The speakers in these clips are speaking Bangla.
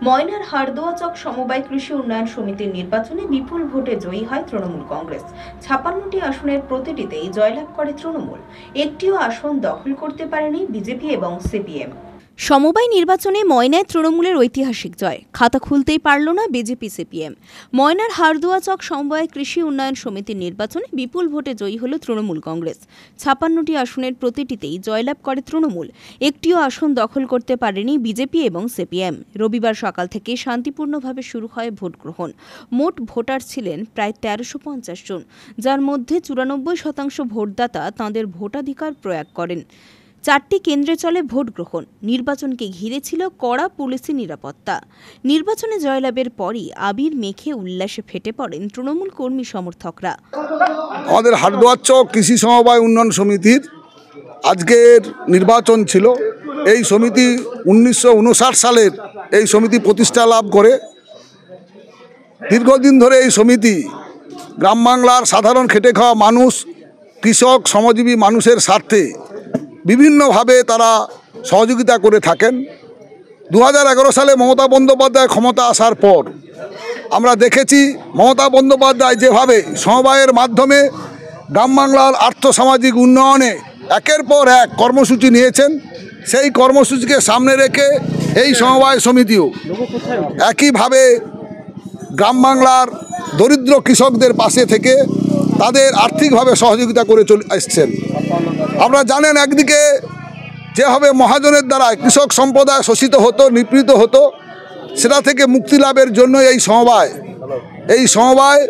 ময়নার হারদোয়াচক সমবায় কৃষি উন্নয়ন সমিতির নির্বাচনে বিপুল ভোটে জয়ী হয় তৃণমূল কংগ্রেস। ৫৬টি আসনের প্রতিটিতেই জয়লাভ করে তৃণমূল। একটিও আসন দখল করতে পারেনি বিজেপি এবং সিপিএম। সমবায় নির্বাচনে ময়নায় তৃণমূলের ঐতিহাসিক জয়। খাতা খুলতেই পারল না বিজেপি সিপিএম। ময়নার হারদোয়াচক সমবায় কৃষি উন্নয়ন সমিতির নির্বাচনে বিপুল ভোটে জয়ী হল তৃণমূল কংগ্রেস। ৫৬টি আসনের প্রতিটিতেই জয়লাভ করে তৃণমূল। একটিও আসন দখল করতে পারেনি বিজেপি এবং সিপিএম। রবিবার সকাল থেকে শান্তিপূর্ণভাবে শুরু হয় ভোট গ্রহণ। মোট ভোটার ছিলেন প্রায় ১৩৫০ জন, যার মধ্যে ৯৪% ভোটদাতা তাঁদের ভোটাধিকার প্রয়োগ করেন। ৪টি কেন্দ্রে চলে ভোট গ্রহণ। নির্বাচনকে ঘিরে ছিল কড়া পুলিশি নিরাপত্তা। নির্বাচনে জয়লাভের পরই আবির মেখে উল্লাসে ফেটে পড়েন তৃণমূল কর্মী সমর্থকরা। আমাদের হারদোয়াচক কৃষি সমবায় উন্নয়ন সমিতির আজকের নির্বাচন ছিল। এই সমিতি ১৯৫৯ সালের এই সমিতি প্রতিষ্ঠা লাভ করে। দীর্ঘদিন ধরে এই সমিতি গ্রাম বাংলার সাধারণ খেটে খাওয়া মানুষ, কৃষক, শ্রমজীবী মানুষের স্বার্থে বিভিন্নভাবে তারা সহযোগিতা করে থাকেন। ২০১১ সালে মমতা বন্দ্যোপাধ্যায় ক্ষমতা আসার পর আমরা দেখেছি মমতা বন্দ্যোপাধ্যায় যেভাবে সমবায়ের মাধ্যমে গ্রাম বাংলার আর্থসামাজিক উন্নয়নে একের পর এক কর্মসূচি নিয়েছেন, সেই কর্মসূচিকে সামনে রেখে এই সমবায় সমিতিও একইভাবে গ্রাম বাংলার দরিদ্র কৃষকদের পাশে থেকে তাদের আর্থিকভাবে সহযোগিতা করে চলে আসছেন। আপনারা জানেন, একদিকে যেভাবে মহাজনের দ্বারা কৃষক সম্প্রদায় শোষিত হতো, নিপীড়িত হতো, সেটা থেকে মুক্তি লাভের জন্য এই সমবায়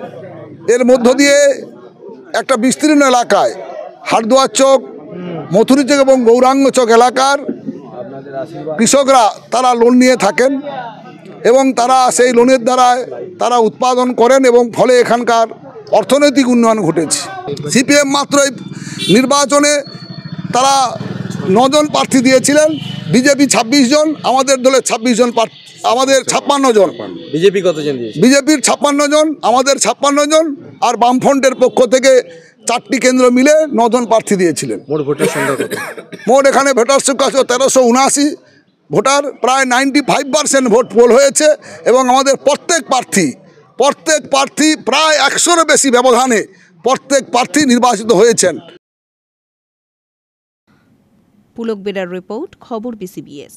এর মধ্য দিয়ে একটা বিস্তীর্ণ এলাকায় হারদোয়াচক, মথুরিচক এবং গৌরাঙ্গচক এলাকার কৃষকরা তারা লোন নিয়ে থাকেন এবং তারা সেই লোনের দ্বারায় তারা উৎপাদন করেন এবং ফলে এখানকার অর্থনৈতিক উন্নয়ন ঘটেছে। সিপিএম মাত্র এই নির্বাচনে তারা 9 জন প্রার্থী দিয়েছিলেন, বিজেপি ২৬ জন, আমাদের দলের ২৬ জন, আমাদের ৫৬ জন। বিজেপি কতজন দিয়েছে? বিজেপির ৫৬ জন, আমাদের ৫৬ জন, আর বামফ্রন্টের পক্ষ থেকে 4টি কেন্দ্র মিলে 9 জন প্রার্থী দিয়েছিলেন। মোট ভোটার সংখ্যা কত? মোট এখানে ভোটার সংখ্যা 1379 ভোটার, প্রায় 95% ভোট পোল হয়েছে এবং আমাদের প্রত্যেক প্রার্থী প্রায় 100-এর বেশি ব্যবধানে প্রত্যেক প্রার্থী নির্বাচিত হয়েছেন। পুলক বেরার রিপোর্ট, খবর BCBS।